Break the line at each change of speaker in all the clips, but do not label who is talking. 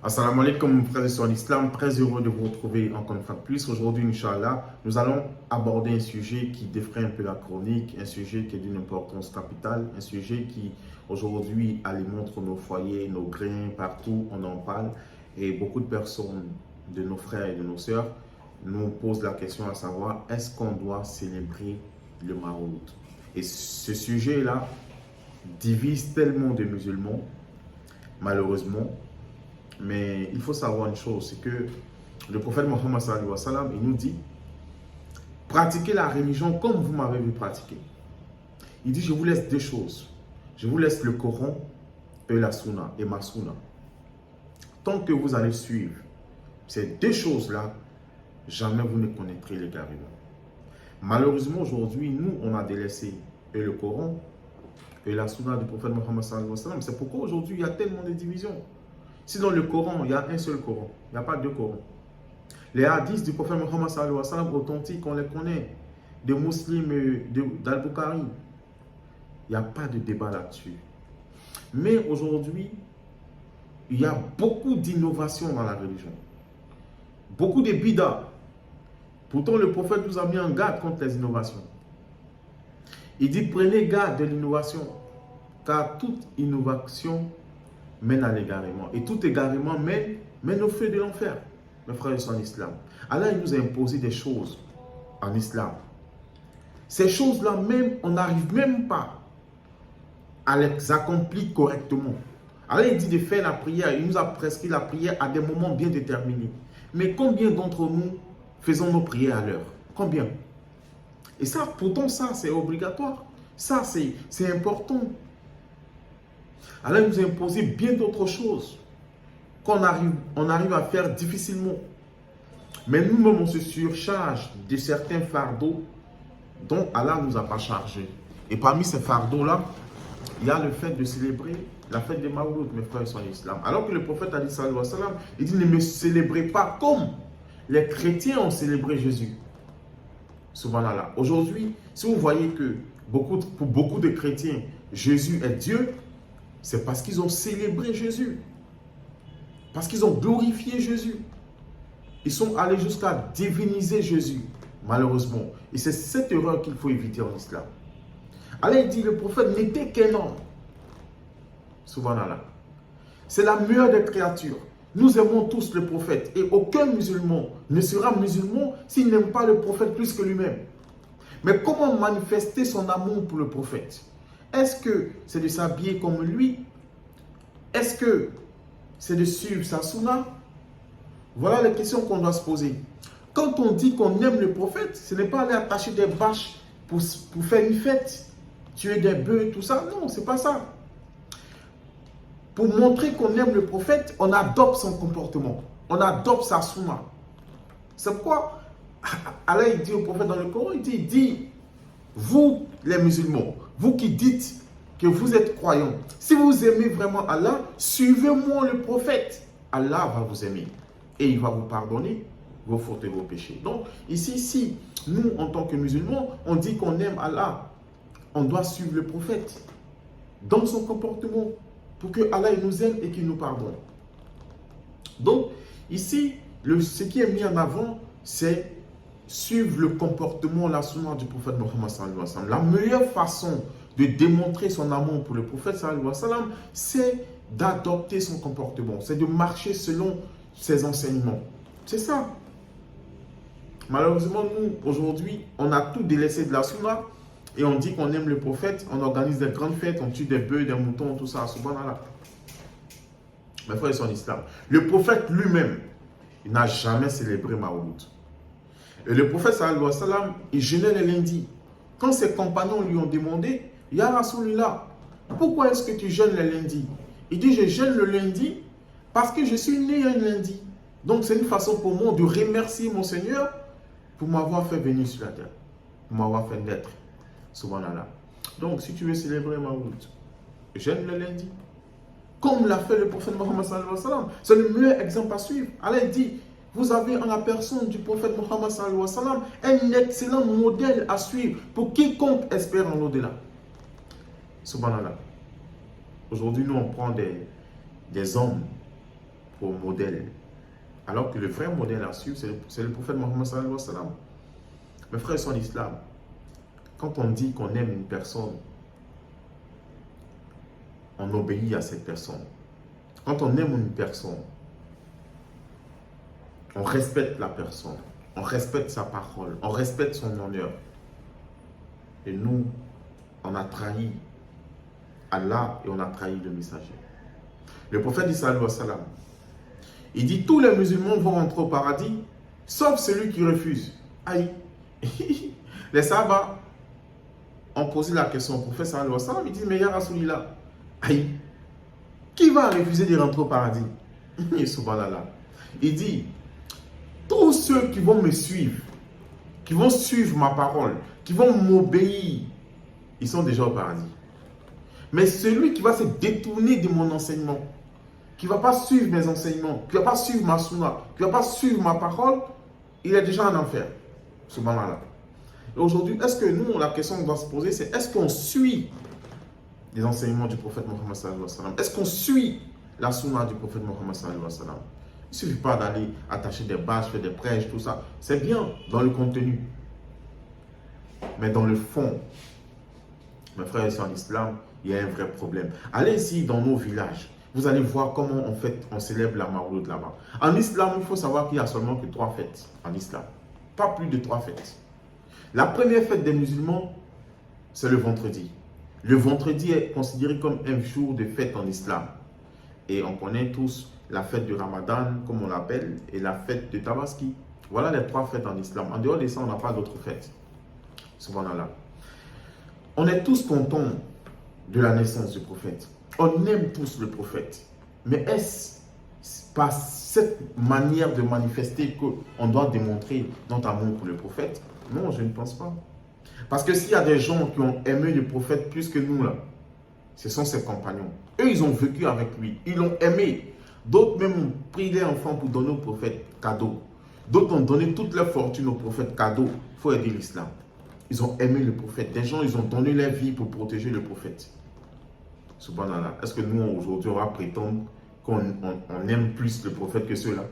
Assalamu alaikum, frères et sœurs en islam, très heureux de vous retrouver encore une fois de plus. Aujourd'hui, Inch'Allah, nous allons aborder un sujet qui défraie un peu la chronique, un sujet qui est d'une importance capitale, un sujet qui aujourd'hui alimente nos foyers, nos grains, partout, on en parle. Et beaucoup de personnes, de nos frères et de nos sœurs, nous posent la question à savoir, est-ce qu'on doit célébrer le Mawlud? Et ce sujet-là divise tellement de musulmans, malheureusement. Mais il faut savoir une chose, c'est que le prophète Mohammed sallallahu alayhi wa sallam, il nous dit, pratiquez la religion comme vous m'avez vu pratiquer. Il dit, je vous laisse deux choses. Je vous laisse le Coran et la Sunna, et ma Sunna. Tant que vous allez suivre ces deux choses-là, jamais vous ne connaîtrez l'égarement. Malheureusement, aujourd'hui, nous, on a délaissé et le Coran et la Sunna du prophète Mohammed sallallahu alayhi wa sallam. C'est pourquoi aujourd'hui, il y a tellement de divisions. Si dans le Coran, il y a un seul Coran, il n'y a pas deux Corans. Les hadiths du prophète Mohammed sallallahu alayhi wa sallam authentiques, on les connaît, de Muslim, d'Al-Bukhari. Il n'y a pas de débat là-dessus. Mais aujourd'hui, il y a beaucoup d'innovations dans la religion. Beaucoup de bidas. Pourtant, le prophète nous a mis en garde contre les innovations. Il dit, prenez garde de l'innovation, car toute innovation mène à l'égarement. Et tout égarement mène au feu de l'enfer. Mes frères et sœurs en islam. Allah il nous a imposé des choses en islam. Ces choses-là même, on n'arrive même pas à les accomplir correctement. Allah il dit de faire la prière. Il nous a prescrit la prière à des moments bien déterminés. Mais combien d'entre nous faisons nos prières à l'heure? Combien? Et ça, pourtant ça, c'est obligatoire. Ça, c'est important. Allah nous a imposé bien d'autres choses qu'on arrive à faire difficilement. Mais nous-mêmes, on se surcharge de certains fardeaux dont Allah ne nous a pas chargés. Et parmi ces fardeaux-là, il y a le fait de célébrer la fête des Mawlud, mes frères et sœurs en islam. Alors que le prophète a dit, sallallahu alayhi wa sallam, il dit, ne me célébrez pas comme les chrétiens ont célébré Jésus. Subhanallah. Aujourd'hui, si vous voyez que pour beaucoup de chrétiens, Jésus est Dieu, c'est parce qu'ils ont célébré Jésus. Parce qu'ils ont glorifié Jésus. Ils sont allés jusqu'à diviniser Jésus, malheureusement. Et c'est cette erreur qu'il faut éviter en islam. Allah dit, le prophète n'était qu'un homme. Subhanallah. C'est la meilleure des créatures. Nous aimons tous le prophète. Et aucun musulman ne sera musulman s'il n'aime pas le prophète plus que lui-même. Mais comment manifester son amour pour le prophète? Est-ce que c'est de s'habiller comme lui? Est-ce que c'est de suivre sa sunna? Voilà les questions qu'on doit se poser. Quand on dit qu'on aime le prophète, ce n'est pas aller attacher des bâches pour faire une fête, tuer des bœufs, tout ça. Non, ce n'est pas ça. Pour montrer qu'on aime le prophète, on adopte son comportement. On adopte sa sunna. C'est pourquoi Allah il dit au prophète dans le Coran, il dit, vous les musulmans, vous qui dites que vous êtes croyants, si vous aimez vraiment Allah, suivez-moi le prophète. Allah va vous aimer et il va vous pardonner vos fautes et vos péchés. Donc ici, si nous en tant que musulmans, on dit qu'on aime Allah, on doit suivre le prophète dans son comportement pour que Allah il nous aime et qu'il nous pardonne. Donc ici, ce qui est mis en avant, c'est suivre le comportement, la sunna du prophète Mohammed sallallahu alayhi wa sallam. La meilleure façon de démontrer son amour pour le prophète sallallahu alayhi wa sallam, c'est d'adopter son comportement, c'est de marcher selon ses enseignements. C'est ça. Malheureusement, nous, aujourd'hui, on a tout délaissé de la sunna et on dit qu'on aime le prophète, on organise des grandes fêtes, on tue des bœufs, des moutons, tout ça. Subhanallah. Mes frères et sœurs en islam. Le prophète lui-même, il n'a jamais célébré Mawlud. Et le prophète sallallahu alayhi wa sallam, il jeûnait les lundis. Quand ses compagnons lui ont demandé, Ya Rasulullah, pourquoi est-ce que tu jeûnes les lundis? Il dit, je jeûne le lundi parce que je suis né un lundi. Donc c'est une façon pour moi de remercier mon Seigneur pour m'avoir fait venir sur la terre, pour m'avoir fait naître. Subhanallah. Donc si tu veux célébrer Mawlud, jeûne le lundi. Comme l'a fait le prophète Mohammed sallallahu alayhi wa sallam. C'est le meilleur exemple à suivre. Allah dit, vous avez en la personne du prophète Mohammed sallallahu alayhi wa sallam un excellent modèle à suivre pour quiconque espère en l'au-delà. Subhanallah. Aujourd'hui, nous, on prend des hommes pour modèle. Alors que le vrai modèle à suivre, c'est le prophète Mohammed sallallahu alayhi wa sallam. Mes frères sont l'islam. Quand on dit qu'on aime une personne, on obéit à cette personne. Quand on aime une personne, on respecte la personne, on respecte sa parole, on respecte son honneur. Et nous, on a trahi Allah et on a trahi le messager. Le prophète dit sallallahu alayhi wa sallam, il dit tous les musulmans vont rentrer au paradis, sauf celui qui refuse. Aïe. Les Sahaba ont posé la question au prophète sallallahu alayhi wa sallam, il dit mais ya Rasulillah, aïe, qui va refuser de rentrer au paradis? Subhanallah. Il dit, tous ceux qui vont me suivre, qui vont suivre ma parole, qui vont m'obéir, ils sont déjà au paradis. Mais celui qui va se détourner de mon enseignement, qui ne va pas suivre mes enseignements, qui ne va pas suivre ma sunna, qui ne va pas suivre ma parole, il est déjà en enfer. Subhanallah. Et aujourd'hui, est-ce que nous, la question qu'on doit se poser, c'est est-ce qu'on suit les enseignements du prophète Mohammed sallallahu alayhi wa sallam? Est-ce qu'on suit la sunna du prophète Mohammed sallallahu alayhi wa sallam? Il ne suffit pas d'aller attacher des bâches, faire des prêches, tout ça. C'est bien dans le contenu. Mais dans le fond, mes frères et sœurs en islam, il y a un vrai problème. Allez ici dans nos villages. Vous allez voir comment on célèbre la Mawlud là-bas. En islam, il faut savoir qu'il n'y a seulement que 3 fêtes en islam. Pas plus de 3 fêtes. La première fête des musulmans, c'est le vendredi. Le vendredi est considéré comme un jour de fête en islam. Et on connaît tous la fête du Ramadan, comme on l'appelle, et la fête de Tabaski. Voilà les 3 fêtes en islam. En dehors de ça, on n'a pas d'autres fêtes. Subhanallah. On est tous contents de la naissance du prophète. On aime tous le prophète. Mais est-ce par cette manière de manifester qu'on doit démontrer notre amour pour le prophète? Non, je ne pense pas. Parce que s'il y a des gens qui ont aimé le prophète plus que nous, là, ce sont ses compagnons. Eux, ils ont vécu avec lui. Ils l'ont aimé. D'autres même ont pris les enfants pour donner au prophète cadeau. D'autres ont donné toute leur fortune au prophète cadeau. Il faut aider l'islam. Ils ont aimé le prophète. Des gens, ils ont donné leur vie pour protéger le prophète. Subhanallah. Est-ce que nous, aujourd'hui, on va prétendre qu'on aime plus le prophète que ceux-là?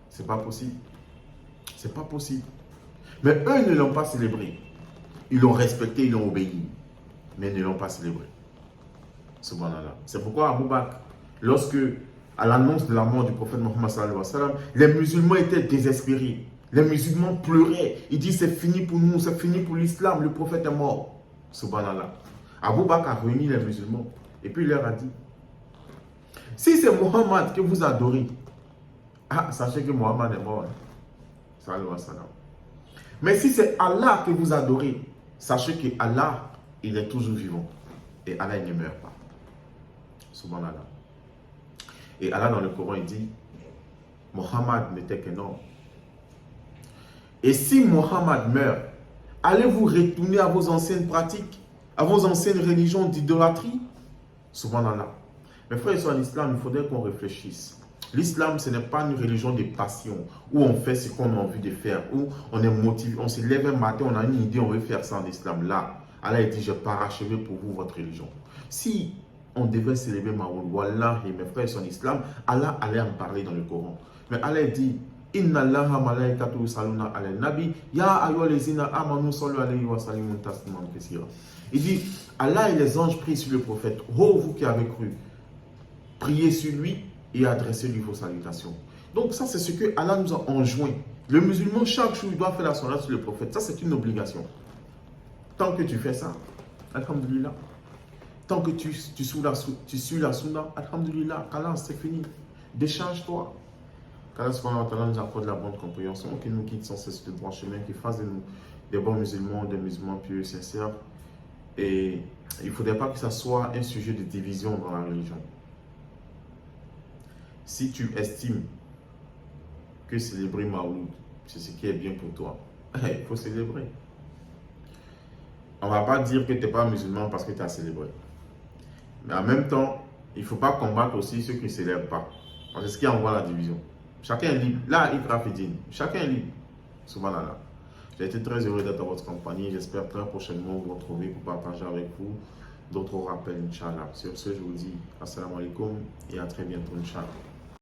C'est pas possible. C'est pas possible. Mais eux ne l'ont pas célébré. Ils l'ont respecté, ils l'ont obéi. Mais ils ne l'ont pas célébré. Subhanallah. C'est pourquoi Abu Bakr, lorsque, à l'annonce de la mort du prophète Mohammed sallallahu alayhi wa sallam, les musulmans étaient désespérés. Les musulmans pleuraient. Ils disent c'est fini pour nous, c'est fini pour l'islam, le prophète est mort. Subhanallah. Abu Bakr a réuni les musulmans et puis il leur a dit, si c'est Mohammed que vous adorez, sachez que Mohammed est mort. Sallallahu alayhi wa sallam. Mais si c'est Allah que vous adorez, sachez que Allah, il est toujours vivant. Et Allah, il ne meurt pas. Subhanallah. Et Allah, dans le Coran, il dit, Mohammed n'était qu'un homme. Et si Mohammed meurt, allez-vous retourner à vos anciennes pratiques, à vos anciennes religions d'idolâtrie? Subhanallah. Mes frères et sœurs, en islam, il faudrait qu'on réfléchisse. L'islam, ce n'est pas une religion de passion, où on fait ce qu'on a envie de faire, où on est motivé, on se lève un matin, on a une idée, on veut faire ça en islam. Là, Allah dit, je paracheverai pour vous votre religion. Si on devait célébrer Maoul, Wallah et mes frères sont en islam, Allah allait en parler dans le Coran. Mais Allah dit, Inna Allaha malaikatu saluna ala nabi, ya ayyuhallazina amanu sallu alayhi wa sallimu tasliman kaseera. Il dit, Allah et les anges prient sur le prophète. Oh, vous qui avez cru, priez sur lui et adressez-lui vos salutations. Donc ça, c'est ce que Allah nous a enjoint. Le musulman, chaque jour, il doit faire la salat sur le prophète. Ça, c'est une obligation. Tant que tu fais ça, alhamdulillah. Tant que tu suis la sunna, alhamdulillah, Allah, c'est fini. Décharge-toi. Qu'Allah subhanahu wa ta'ala nous accorde la bonne compréhension, qu'il nous quitte sans cesse le droit chemin, qu'il fasse de nous des bons musulmans, des musulmans pieux, sincères. Et il ne faudrait pas que ça soit un sujet de division dans la religion. Si tu estimes que célébrer Maouloud, c'est ce qui est bien pour toi, il faut célébrer. On ne va pas dire que tu n'es pas musulman parce que tu as célébré. Mais en même temps, il ne faut pas combattre aussi ceux qui ne célèbrent pas. Parce que c'est ce qui envoie la division. Chacun est libre. Là, il trafidine. Chacun est libre. Subhanallah. J'ai été très heureux d'être dans votre compagnie. J'espère très prochainement vous retrouver pour partager avec vous d'autres rappels, Inch'Allah. Sur ce, je vous dis Assalamu alaikum et à très bientôt, Inch'Allah.